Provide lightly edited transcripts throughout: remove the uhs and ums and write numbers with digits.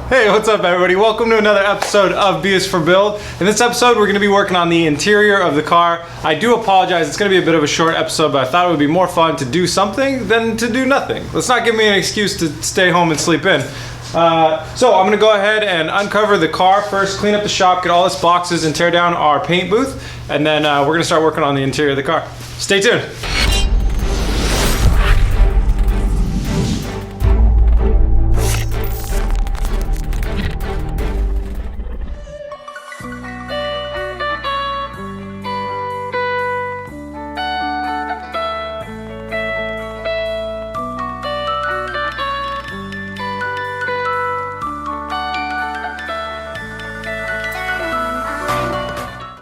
Hey, what's up everybody? Welcome to another episode of B is for Build. In this episode, we're going to be working on the interior of the car. I do apologize, it's going to be a bit of a short episode, but I thought it would be more fun to do something than to do nothing. Let's not give me an excuse to stay home and sleep in. So I'm going to go ahead and uncover the car first, clean up the shop, get all its boxes, and tear down our paint booth. And then we're going to start working on the interior of the car. Stay tuned.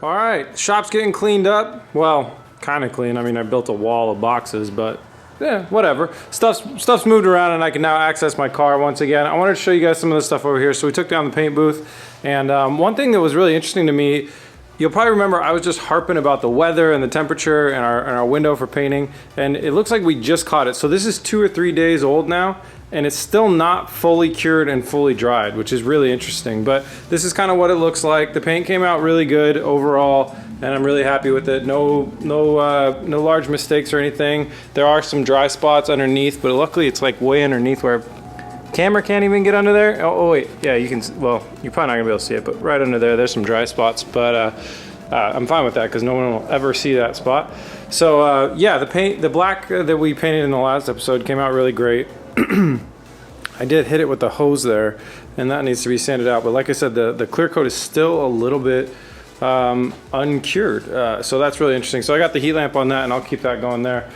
Alright, shop's getting cleaned up. Well, kind of clean. I mean, I built a wall of boxes, but yeah, whatever. Stuff's moved around and I can now access my car once again. I wanted to show you guys some of the stuff over here. So we took down the paint booth, and one thing that was really interesting to me, you'll probably remember I was just harping about the weather and the temperature and our window for painting, and it looks like we just caught it. So this is 2 or 3 days old now, and it's still not fully cured and fully dried, which is really interesting. But this is kind of what it looks like. The paint came out really good overall, and I'm really happy with it. No large mistakes or anything. There are some dry spots underneath, but luckily it's like way underneath where camera can't even get under there. Oh wait, yeah, you can. Well, you're probably not gonna be able to see it, but right under there, there's some dry spots. But I'm fine with that because no one will ever see that spot. So yeah, the black that we painted in the last episode came out really great. I did hit it with the hose there, and that needs to be sanded out. But like I said, the clear coat is still a little bit uncured, so that's really interesting. So I got the heat lamp on that, and I'll keep that going there.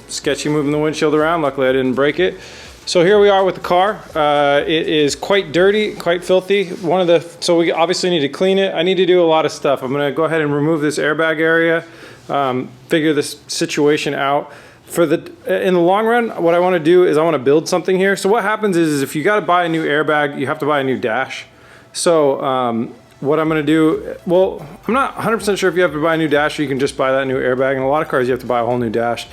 Sketchy moving the windshield around. Luckily I didn't break it. So here we are with the car. It is quite dirty, quite filthy. So we obviously need to clean it. I need to do a lot of stuff. I'm gonna go ahead and remove this airbag area, figure this situation out. In the long run, what I want to do is I want to build something here. So what happens is if you got to buy a new airbag, you have to buy a new dash. So what I'm going to do, well, I'm not 100% sure if you have to buy a new dash or you can just buy that new airbag. In a lot of cars, you have to buy a whole new dash.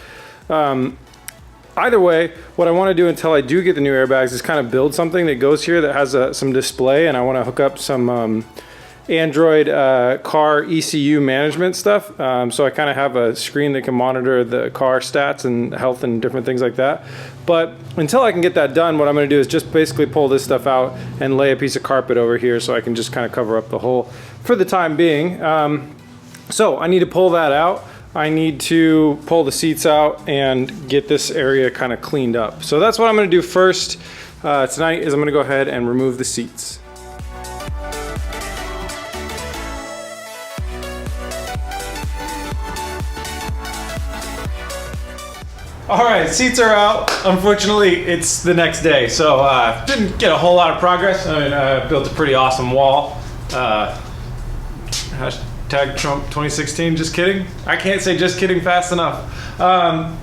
Either way, what I want to do until I do get the new airbags is kind of build something that goes here that has some display, and I want to hook up some Android car ECU management stuff. So I kind of have a screen that can monitor the car stats and health and different things like that. But until I can get that done, what I'm going to do is just basically pull this stuff out and lay a piece of carpet over here so I can just kind of cover up the hole for the time being. So I need to pull that out. I need to pull the seats out and get this area kind of cleaned up. So that's what I'm going to do first tonight is I'm going to go ahead and remove the seats. All right, seats are out. Unfortunately, it's the next day, so didn't get a whole lot of progress. I mean, I built a pretty awesome wall. Hashtag Trump 2016, just kidding. I can't say just kidding fast enough.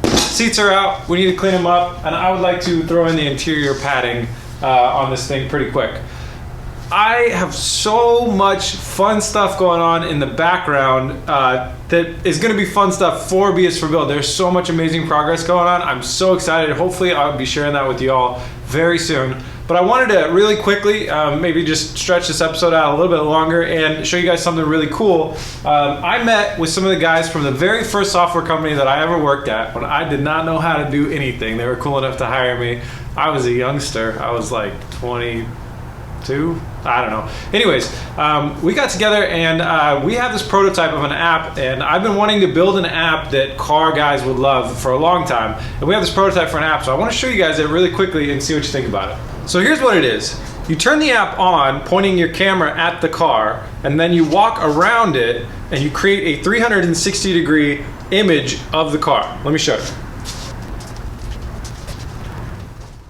Seats are out, we need to clean them up, and I would like to throw in the interior padding on this thing pretty quick. I have so much fun stuff going on in the background that is going to be fun stuff for B is for Build. There's so much amazing progress going on. I'm so excited. Hopefully I'll be sharing that with you all very soon. But I wanted to really quickly maybe just stretch this episode out a little bit longer and show you guys something really cool. I met with some of the guys from the very first software company that I ever worked at when I did not know how to do anything. They were cool enough to hire me. I was a youngster. I was like 22, I don't know. Anyways, we got together and we have this prototype of an app, and I've been wanting to build an app that car guys would love for a long time. And we have this prototype for an app, so I want to show you guys it really quickly and see what you think about it. So here's what it is. You turn the app on, pointing your camera at the car, and then you walk around it and you create a 360-degree image of the car. Let me show you.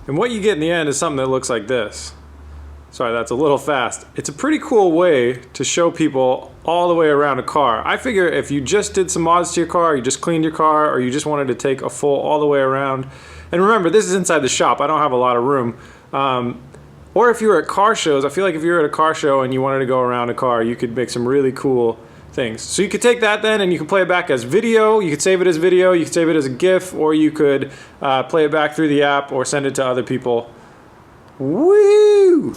And what you get in the end is something that looks like this. Sorry, that's a little fast. It's a pretty cool way to show people all the way around a car. I figure if you just did some mods to your car, you just cleaned your car, or you just wanted to take a full all the way around. And remember, this is inside the shop. I don't have a lot of room. Or if you were at car shows, I feel like if you were at a car show and you wanted to go around a car, you could make some really cool things. So you could take that then and you can play it back as video. You could save it as video, you could save it as a GIF, or you could play it back through the app or send it to other people. Woo! Woo!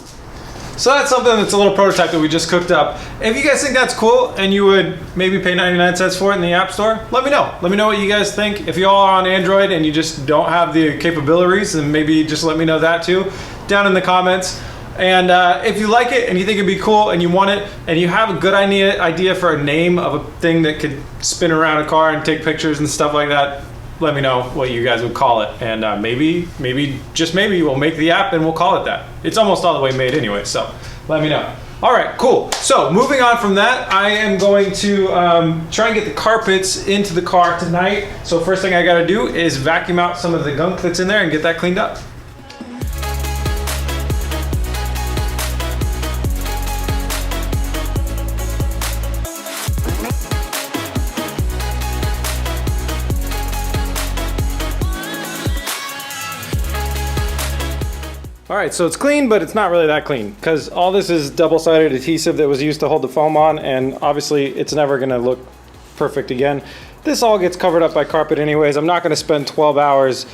So that's something that's a little prototype that we just cooked up. If you guys think that's cool and you would maybe pay 99 cents for it in the App Store, let me know. Let me know what you guys think. If you all are on Android and you just don't have the capabilities, then maybe just let me know that too down in the comments. And if you like it and you think it'd be cool and you want it and you have a good idea for a name of a thing that could spin around a car and take pictures and stuff like that, let me know what you guys would call it. And maybe, just maybe we'll make the app and we'll call it that. It's almost all the way made anyway, so let me know. All right, cool. So moving on from that, I am going to try and get the carpets into the car tonight. So first thing I gotta do is vacuum out some of the gunk that's in there and get that cleaned up. All right, so it's clean, but it's not really that clean because all this is double-sided adhesive that was used to hold the foam on, and obviously it's never gonna look perfect again. This all gets covered up by carpet anyways. I'm not gonna spend 12 hours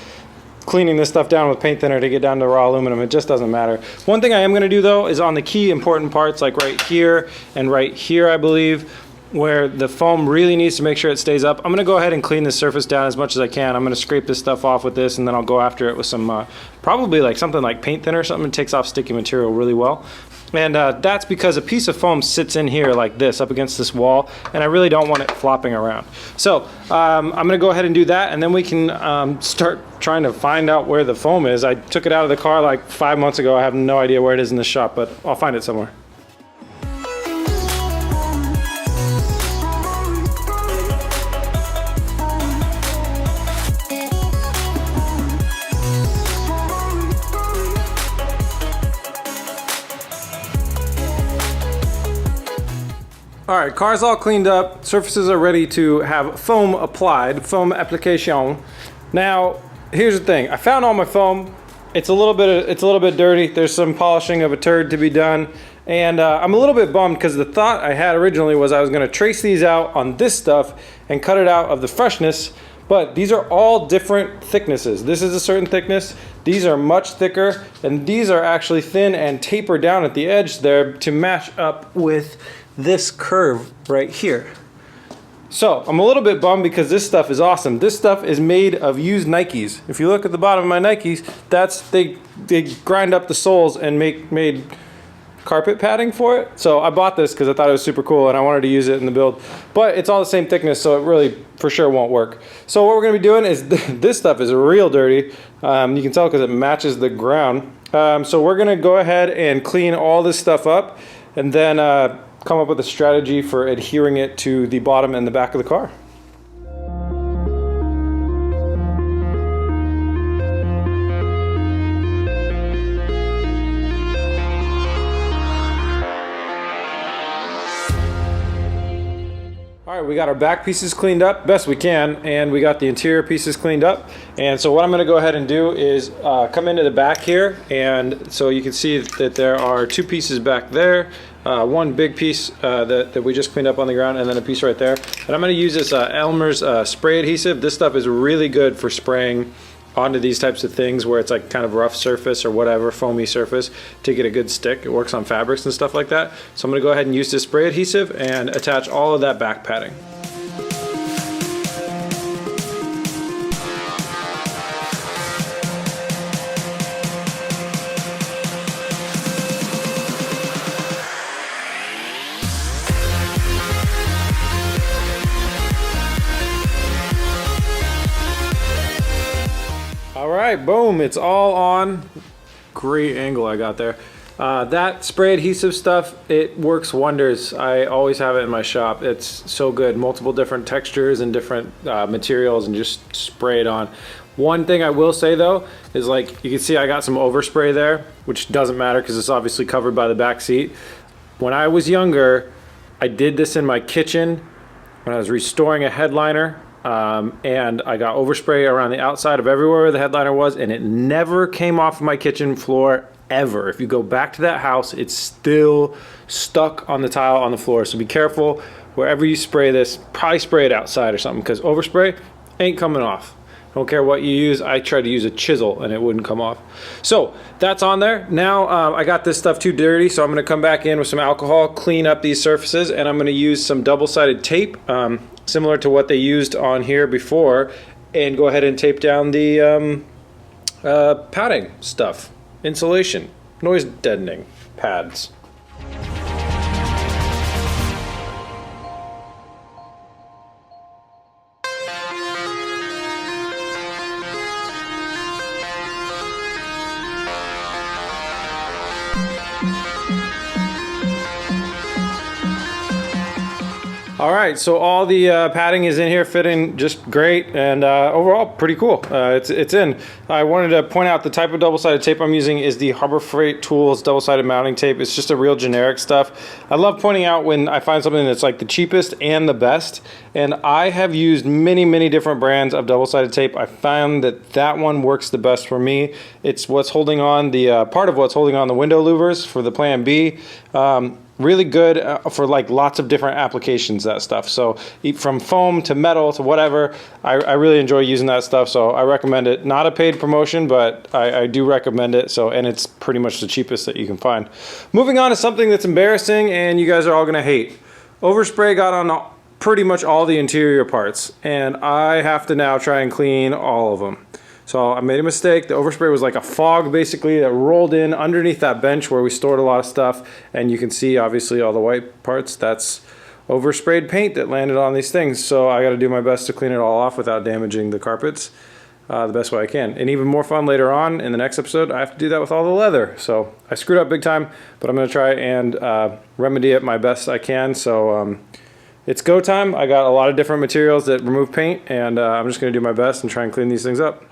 cleaning this stuff down with paint thinner to get down to raw aluminum. It just doesn't matter. One thing I am gonna do though is on the key important parts, like right here and right here, I believe, where the foam really needs to make sure it stays up. I'm gonna go ahead and clean this surface down as much as I can. I'm gonna scrape this stuff off with this, and then I'll go after it with some, probably like something like paint thinner or something. It takes off sticky material really well. And that's because a piece of foam sits in here like this, up against this wall, and I really don't want it flopping around. So I'm gonna go ahead and do that, and then we can start trying to find out where the foam is. I took it out of the car like 5 months ago. I have no idea where it is in the shop, but I'll find it somewhere. All right, car's all cleaned up. Surfaces are ready to have foam applied, foam application. Now, here's the thing. I found all my foam. It's a little bit dirty. There's some polishing of a turd to be done. And I'm a little bit bummed because the thought I had originally was I was gonna trace these out on this stuff and cut it out of the freshness, but these are all different thicknesses. This is a certain thickness. These are much thicker, and these are actually thin and taper down at the edge there to match up with this curve right here. So I'm a little bit bummed because this stuff is awesome. This stuff is made of used Nikes. If you look at the bottom of my Nikes, they grind up the soles and made carpet padding for it. So I bought this because I thought it was super cool and I wanted to use it in the build. But it's all the same thickness, so it really for sure won't work. So what we're gonna be doing is this stuff is real dirty. You can tell because it matches the ground. So we're gonna go ahead and clean all this stuff up and then come up with a strategy for adhering it to the bottom and the back of the car. All right, we got our back pieces cleaned up best we can, and we got the interior pieces cleaned up. And so what I'm gonna go ahead and do is come into the back here, and so you can see that there are two pieces back there. One big piece that we just cleaned up on the ground, and then a piece right there. And I'm gonna use this Elmer's spray adhesive. This stuff is really good for spraying onto these types of things where it's like kind of rough surface or whatever, foamy surface, to get a good stick. It works on fabrics and stuff like that. So I'm gonna go ahead and use this spray adhesive and attach all of that back padding. All right, boom, it's all on. Great angle I got there. That spray adhesive stuff, it works wonders. I always have it in my shop. It's so good. Multiple different textures and different materials, and just spray it on. One thing I will say though, is like, you can see I got some overspray there, which doesn't matter because it's obviously covered by the back seat. When I was younger, I did this in my kitchen when I was restoring a headliner. And I got overspray around the outside of everywhere where the headliner was, and it never came off my kitchen floor ever. If you go back to that house, it's still stuck on the tile on the floor. So be careful wherever you spray this. Probably spray it outside or something, because overspray ain't coming off. I don't care what you use. I tried to use a chisel and it wouldn't come off. So that's on there. Now I got this stuff too dirty, so I'm gonna come back in with some alcohol, clean up these surfaces, and I'm gonna use some double-sided tape, similar to what they used on here before, and go ahead and tape down the padding stuff, insulation, noise deadening pads. All right, so all the padding is in here, fitting just great, and overall pretty cool. It's in. I wanted to point out the type of double-sided tape I'm using is the Harbor Freight Tools double-sided mounting tape. It's just a real generic stuff. I love pointing out when I find something that's like the cheapest and the best, and I have used many different brands of double-sided tape. I found that that one works the best for me. It's what's holding on the part of what's holding on the window louvers for the Plan B. Really good for like lots of different applications, that stuff. So from foam to metal to whatever, I really enjoy using that stuff. So I recommend it. Not a paid promotion, but I do recommend it. So, and it's pretty much the cheapest that you can find. Moving on to something that's embarrassing and you guys are all gonna hate. Overspray got on pretty much all the interior parts, and I have to now try and clean all of them. So I made a mistake. The overspray was like a fog basically that rolled in underneath that bench where we stored a lot of stuff, and you can see obviously all the white parts. That's oversprayed paint that landed on these things. So I got to do my best to clean it all off without damaging the carpets the best way I can. And even more fun later on in the next episode, I have to do that with all the leather. So I screwed up big time, but I'm going to try and remedy it my best I can. So it's go time. I got a lot of different materials that remove paint, and I'm just going to do my best and try and clean these things up.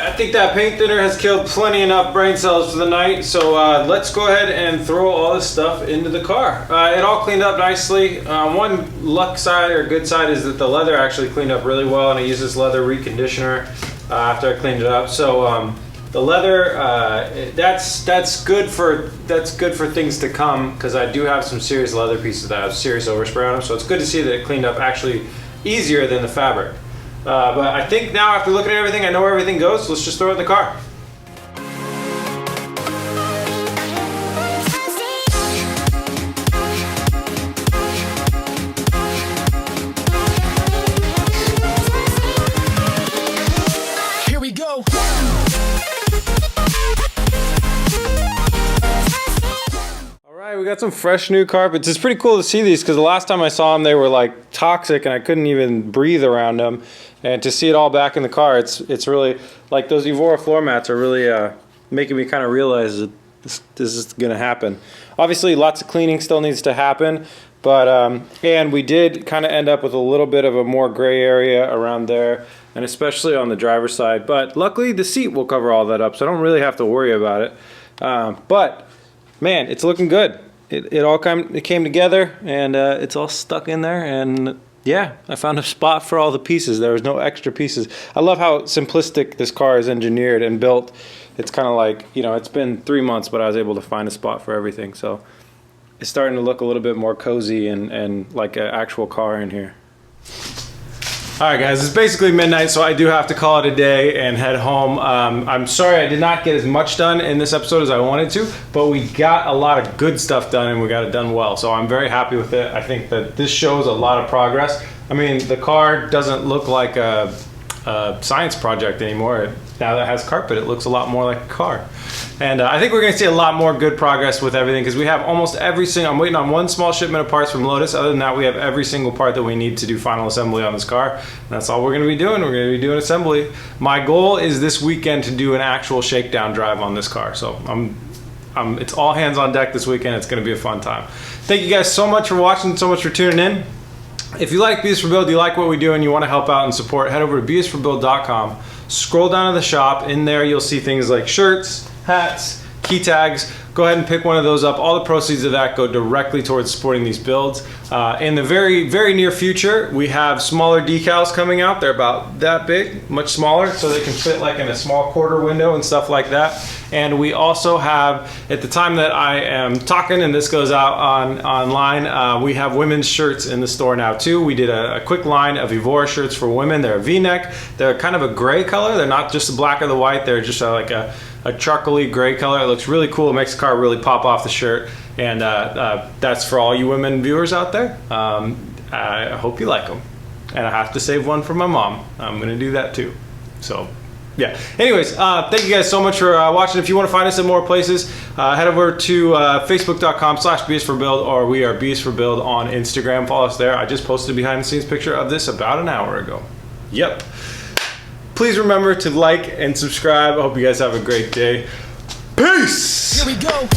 I think that paint thinner has killed plenty enough brain cells for the night, so let's go ahead and throw all this stuff into the car. It all cleaned up nicely. One luck side or good side is that the leather actually cleaned up really well, and I used this leather reconditioner after I cleaned it up. So the leather, that's good for things to come, because I do have some serious leather pieces that have serious overspray on them. So it's good to see that it cleaned up actually easier than the fabric. But I think now, after looking at everything, I know where everything goes, so let's just throw it in the car. Here we go. We got some fresh new carpets. It's pretty cool to see these, because the last time I saw them they were like toxic and I couldn't even breathe around them, and to see it all back in the car, it's really like those Evora floor mats are really making me kind of realize that this is gonna happen. Obviously lots of cleaning still needs to happen, but and we did kind of end up with a little bit of a more gray area around there, and especially on the driver's side, but luckily the seat will cover all that up, so I don't really have to worry about it. But man, it's looking good. It all came together, and it's all stuck in there, and yeah, I found a spot for all the pieces. There was no extra pieces. I love how simplistic this car is engineered and built. It's kind of like, you know, it's been 3 months, but I was able to find a spot for everything. So it's starting to look a little bit more cozy and like an actual car in here. Alright guys, it's basically midnight, so I do have to call it a day and head home. I'm sorry I did not get as much done in this episode as I wanted to, but we got a lot of good stuff done, and we got it done well, so I'm very happy with it. I think that this shows a lot of progress. I mean, the car doesn't look like a science project anymore. Now that it has carpet, it looks a lot more like a car. And I think we're going to see a lot more good progress with everything, because we have almost every single, I'm waiting on one small shipment of parts from Lotus. Other than that, we have every single part that we need to do final assembly on this car. And that's all we're going to be doing. We're going to be doing assembly. My goal is this weekend to do an actual shakedown drive on this car. So it's all hands on deck this weekend. It's going to be a fun time. Thank you guys so much for watching, so much for tuning in. If you like Bees for Build, you like what we do, and you want to help out and support, head over to beesforbuild.com. Scroll down to the shop. In there, you'll see things like shirts, hats, key tags. go ahead and pick one of those up. All the proceeds of that go directly towards supporting these builds. In the very, very near future, we have smaller decals coming out. They're about that big, much smaller, so they can fit like in a small quarter window and stuff like that. And we also have, at the time that I am talking and this goes out online, we have women's shirts in the store now too. We did a quick line of Evora shirts for women. They're a V-neck. They're kind of a gray color. They're not just the black or the white. They're just like a charcoaly gray color. It looks really cool. It makes the car really pop off the shirt. And that's for all you women viewers out there. I hope you like them. And I have to save one for my mom. I'm gonna do that too. So yeah. Anyways, thank you guys so much for watching. If you want to find us in more places, head over to facebook.com/BSforBuild, or we are BSforBuild on Instagram. Follow us there. I just posted a behind the scenes picture of this about an hour ago. Yep. Please remember to like and subscribe. I hope you guys have a great day. Peace! Here we go.